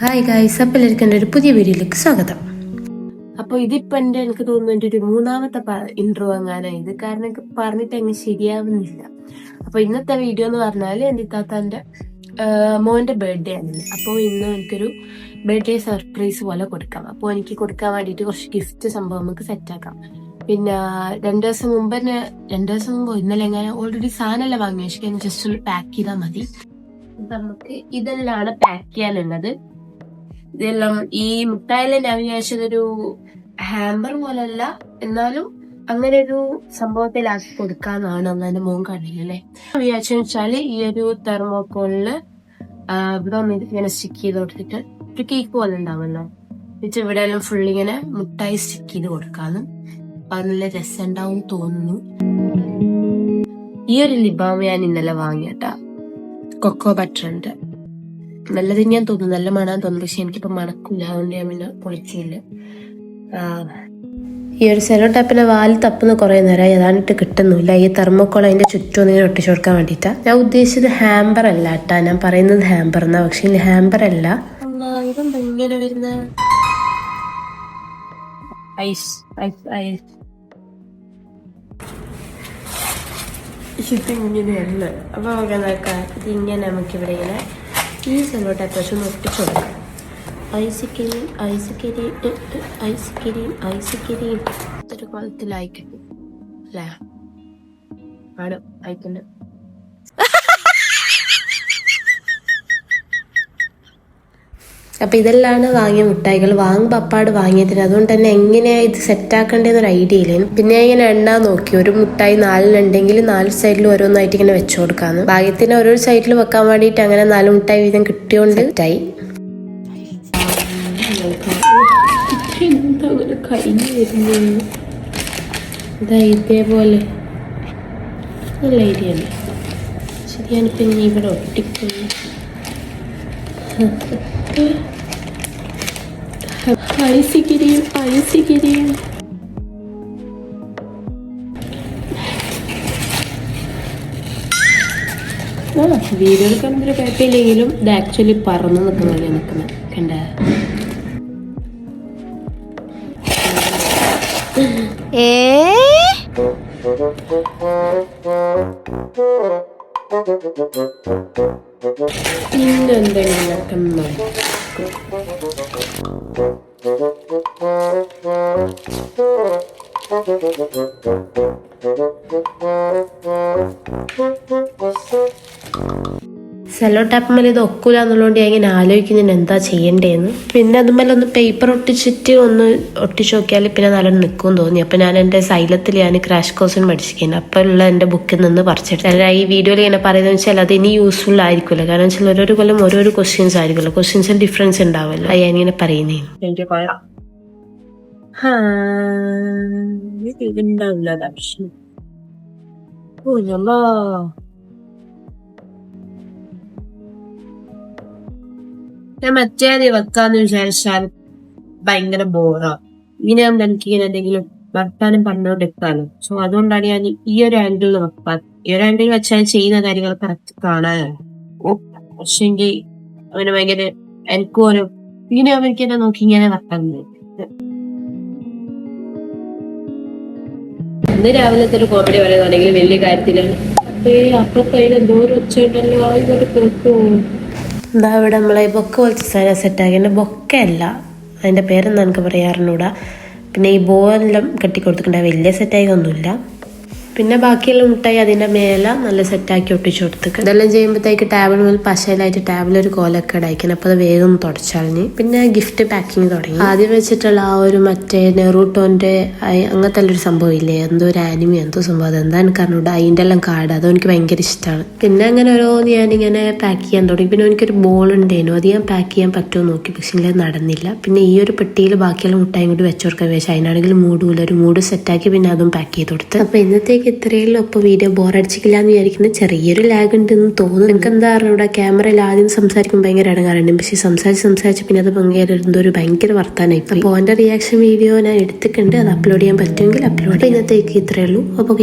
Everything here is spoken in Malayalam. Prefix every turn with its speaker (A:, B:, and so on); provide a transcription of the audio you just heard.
A: ഹായ് ഗായ്സ്, അപ്പോൾ എല്ലാവർക്കും എൻ്റെ ഒരു പുതിയ വീഡിയോയിലേക്ക് സ്വാഗതം.
B: അപ്പോൾ ഇതിപ്പോ എനിക്ക് തോന്നുന്നു എൻ്റെ ഒരു മൂന്നാമത്തെ ഇൻട്രോ വാങ്ങാനായത്. കാരണം എനിക്ക് പറഞ്ഞിട്ട് അങ്ങ് ശരിയാവുന്നില്ല. അപ്പോൾ ഇന്നത്തെ വീഡിയോ എന്ന് പറഞ്ഞാൽ എൻ്റെ താത്താൻ്റെ മോൻ്റെ ബർത്ത്ഡേ ആണ്. അപ്പോൾ ഇന്ന് എനിക്കൊരു ബർത്ത്ഡേ സർപ്രൈസ് പോലെ കൊടുക്കാം. അപ്പോൾ എനിക്ക് കൊടുക്കാൻ വേണ്ടിയിട്ട് കുറച്ച് ഗിഫ്റ്റ് സംഭവം നമുക്ക് സെറ്റാക്കാം. പിന്നെ രണ്ടു ദിവസം മുമ്പ് ഇന്നലെ എങ്ങനെ ഓൾറെഡി സാധനമെല്ലാം വാങ്ങി വെച്ചാൽ ജസ്റ്റ് ഒന്ന് പാക്ക് ചെയ്താൽ മതി. നമുക്ക് ഇതെല്ലാം പാക്ക് ചെയ്യാനുള്ളത്. ഇതെല്ലാം ഈ മുട്ടായിലെ ഞാൻ വിചാരിച്ചതൊരു ഹാമ്പർ പോലല്ല, എന്നാലും അങ്ങനെ ഒരു സംഭവത്തിലാക്കി കൊടുക്കാന്നാണ് അന്നെ മോൻ കണ്ടില്ലേ. വിചാരിച്ചെന്ന് വെച്ചാല് ഈ ഒരു തെർമോക്കോളില് ഇവിടെ ഇങ്ങനെ സ്റ്റിക്ക് ചെയ്ത് കൊടുത്തിട്ട് ഒരു കേക്ക് പോലെ ഉണ്ടാവുമല്ലോ, എന്നിട്ട് ഇവിടെ എല്ലാം ഫുൾ ഇങ്ങനെ മുട്ടായി സ്റ്റിക്ക് ചെയ്ത് കൊടുക്കാന്ന്. അപ്പൊ അത് നല്ല രസം ഉണ്ടാവും തോന്നുന്നു. ഈ ഒരു ലിബാം ഞാൻ ഇന്നലെ വാങ്ങിയട്ടാ, കൊക്കോ ബട്ടറിന്റെ. നല്ലത് ഞാൻ തോന്നുന്നു, നല്ല മണാൻ തോന്നുന്നു. പക്ഷെ എനിക്കിപ്പോ മണക്കില്ല, അതുകൊണ്ട് ഞാൻ പിന്നെ പൊളിച്ചില്ല.
A: ഈ ഒരു സെലോ ടാപ്പിന്റെ വാല് തപ്പുന്ന കുറെ നേരം ഏതാണ്ടിട്ട് കിട്ടുന്നില്ല. ഈ തെർമോക്കോൾ അതിന്റെ ചുറ്റും ഇങ്ങനെ ഒട്ടിച്ചു കൊടുക്കാൻ വേണ്ടിട്ടാ. ഞാൻ ഉദ്ദേശിച്ചത് ഹാമ്പർ അല്ല കേട്ടാ, ഞാൻ പറയുന്നത് ഹാമ്പർ എന്നാ. പക്ഷെ ഇത് ഹാമ്പർ അല്ല.
B: ഇതെന്താ ഇങ്ങനെ വരുന്ന ഐസ് ഐസ് ഐസ് ഇതിങ്ങനെയല്ല. അപ്പൊ ഇതിങ്ങനെ നമുക്കിവിടെ ഇങ്ങനെ ഈ സെലോ ടാപ്പ് വെച്ച് ഒട്ടിച്ചു കൊടുക്കാം. ഐസ്ക്രീം ഐസ്ക്രീം ഐസ്ക്രീം ഐസ്ക്രീം ഒരു കുളത്തിലായിക്കിട്ടു അല്ലേ? ആണ് അയക്കണ്ട്.
A: അപ്പൊ ഇതെല്ലാം വാങ്ങിയ മുട്ടായികൾ. വാങ്ങുമ്പോൾ അപ്പാട് വാങ്ങിയതിന്, അതുകൊണ്ട് തന്നെ എങ്ങനെയാ ഇത് സെറ്റാക്കേണ്ടതെന്നൊരു ഐഡിയ ഇല്ല. പിന്നെ ഇങ്ങനെ എണ്ണാൻ നോക്കി, ഒരു മുട്ടായി 4 ഉണ്ടെങ്കിൽ 4 സൈഡിൽ ഓരോന്നായിട്ട് ഇങ്ങനെ വെച്ചു കൊടുക്കാന്ന്. ഭാഗ്യത്തിന് ഓരോ സൈഡിൽ വെക്കാൻ വേണ്ടിയിട്ട് അങ്ങനെ 4 മുട്ടായി വീതം കിട്ടിയോണ്ട് സെറ്റായി.
B: കഴിഞ്ഞു വരുന്നു. ഇതേപോലെ നല്ല ഐഡിയ അല്ലേ? ശരിയാണിപ്പോ ഇനി ഇവിടെ ഒട്ടിക്കുന്നു. ഐസ്ക്രീം ഐസ്ക്രീം വീഡിയോ എടുക്കാൻ കുഴപ്പമില്ലെങ്കിലും ഇത് ആക്ച്വലി പറന്ന് നിൽക്കുന്ന പോലെ നിൽക്കുന്നത് കണ്ട. പിന്നെന്തെങ്കിലൊക്കെ
A: സെല്ലോ ടാപ്പുമ്മൽ ഇത് ഒക്കൂല എന്നുള്ളതുകൊണ്ട് ഞാൻ ഇങ്ങനെ ആലോചിക്കുന്നതിന് എന്താ ചെയ്യേണ്ടതെന്ന്. പിന്നെ അതുമ്മേലെ ഒന്ന് പേപ്പർ ഒട്ടിച്ചിട്ട് ഒന്ന് ഒട്ടിച്ച് നോക്കിയാൽ പിന്നെ നല്ലോണം നിൽക്കുമെന്ന് തോന്നി. അപ്പം ഞാൻ എൻ്റെ സൈലത്തിൽ ഞാൻ ക്രാഷ് കോഴ്സിന് പഠിച്ചിരിക്കുന്നത്. അപ്പോൾ ഉള്ള എൻ്റെ ബുക്കിൽ നിന്ന് പറിച്ചെടുത്തു. അല്ല, ഈ വീഡിയോയിൽ ഇങ്ങനെ പറയുന്നത് വെച്ചാൽ അത് ഇനി യൂസ്ഫുൾ ആയിരിക്കുമല്ലോ. കാരണം വെച്ചാൽ ഓരോരോ കൊല്ലം ഓരോരോ ക്വസ്റ്റ്യൻസ് ആയിരിക്കുമല്ലോ, ക്വസ്റ്റ്യൻസിൽ ഡിഫറൻസ് ഉണ്ടാവുമല്ലോ. അത് ഞാനിങ്ങനെ പറയുന്നേ.
B: ഞാൻ മറ്റേ വെക്കാന്ന് വിചാരിച്ചാൽ ഭയങ്കര ബോറാ. ഇങ്ങനെയാകുമ്പോൾ എനിക്ക് ഇങ്ങനെ എന്തെങ്കിലും വർത്താനം പറഞ്ഞുകൊണ്ടിരിക്കാനും. സോ അതുകൊണ്ടാണ് ഞാൻ ഈ ഒരു ആംഗിളിൽ വെക്കാൻ. ഈ ഒരു ആംഗിളിൽ വെച്ചാൽ ചെയ്യുന്ന കാര്യങ്ങൾ കറക്റ്റ് കാണാനാണ്. പക്ഷെങ്കിൽ അങ്ങനെ ഭയങ്കര എനിക്കും ഓരോ ഇങ്ങനെയാകുമ്പോൾ എനിക്ക് എന്നെ നോക്കി ഇങ്ങനെ വെക്കാൻ. ഇന്ന് രാവിലത്തെ ഒരു കോമഡി പറയുകയാണെങ്കിൽ വലിയ കാര്യത്തിലാണ്. അപ്പുറത്തെ എന്തോ ഒരു ഒച്ചയുണ്ടല്ലോ, ഇതൊരു കേട്ടോ.
A: എന്താ ഇവിടെ നമ്മളെ ബൊക്ക പോലത്തെ സാധനം സെറ്റാക്കി. എൻ്റെ ബൊക്കയല്ല, അതിൻ്റെ പേരെന്താ എനിക്ക് പറയാറുണ്ടൂടാ. പിന്നെ ഈ ബോലെല്ലാം കെട്ടിക്കൊടുത്തിട്ടുണ്ട്, വലിയ സെറ്റായി ഒന്നുമില്ല. പിന്നെ ബാക്കിയെല്ലാം മുട്ടായി അതിൻ്റെ മേലെ നല്ല സെറ്റാക്കി ഒട്ടിച്ചു കൊടുത്തിട്ട് ഇതെല്ലാം ചെയ്യുമ്പോഴത്തേക്ക് ടേബിൾ മുതൽ പശയിലായിട്ട് ടേബിളൊരു കോലൊക്കെ അടയ്ക്കണം. അപ്പോൾ അത് വേഗം തുടച്ചാളിഞ്ഞ്. പിന്നെ ഗിഫ്റ്റ് പാക്കിങ് തുടങ്ങി. ആദ്യം വെച്ചിട്ടുള്ള ആ ഒരു മറ്റേ നെറൂട്ടോൻ്റെ അങ്ങനത്തെ ഒരു സംഭവം ഇല്ലേ, എന്തോ ഒരു ആനിമി എന്തോ സംഭവം, അതെന്താ എനിക്ക് അറിഞ്ഞൂടെ. അതിൻ്റെ എല്ലാം കാർഡ് അതും എനിക്ക് ഭയങ്കര ഇഷ്ടമാണ്. പിന്നെ അങ്ങനെ ഓരോന്ന് ഞാനിങ്ങനെ പാക്ക് ചെയ്യാൻ തുടങ്ങി. പിന്നെ എനിക്കൊരു ബോൾ ഉണ്ടായിരുന്നു, അത് ഞാൻ പാക്ക് ചെയ്യാൻ പറ്റുമോ നോക്കി, പക്ഷേ അത് നടന്നില്ല. പിന്നെ ഈ ഒരു പെട്ടിയിൽ ബാക്കിയുള്ള മുട്ടായും കൂടി വെച്ചു കൊടുക്കാൻ വിചാരിച്ചു. അതിനാണെങ്കിൽ മൂടുമില്ല, ഒരു മൂട് സെറ്റാക്കി പിന്നെ അതും പാക്ക് ചെയ്ത് കൊടുത്ത്. അപ്പോൾ ഇന്നത്തേക്ക് ഇത്രയുള്ളൂ. അപ്പോൾ വീഡിയോ ബോറടിച്ചിട്ടില്ല എന്ന് വിചാരിക്കുന്നത്. ചെറിയൊരു ലാഗ് ഉണ്ടെന്ന് തോന്നുന്നു. എനിക്ക് എന്താ പറയുക, ഇവിടെ ക്യാമറയിൽ ആദ്യം സംസാരിക്കുമ്പോൾ ഭയങ്കര ഇടങ്ങാറുണ്ട്. പക്ഷേ സംസാരിച്ച് പിന്നെ അത് എന്തോ ഒരു ഭയങ്കര വർത്താനായി. അപ്പോൾ എൻ്റെ റിയാക്ഷൻ വീഡിയോ ഞാൻ എടുത്തിട്ടുണ്ട്, അത് അപ്ലോഡ് ചെയ്യാൻ പറ്റുമെങ്കിൽ അപ്ലോഡ്. ഇന്നത്തേക്ക് ഇത്രയേ ഉള്ളൂ. അപ്പോൾ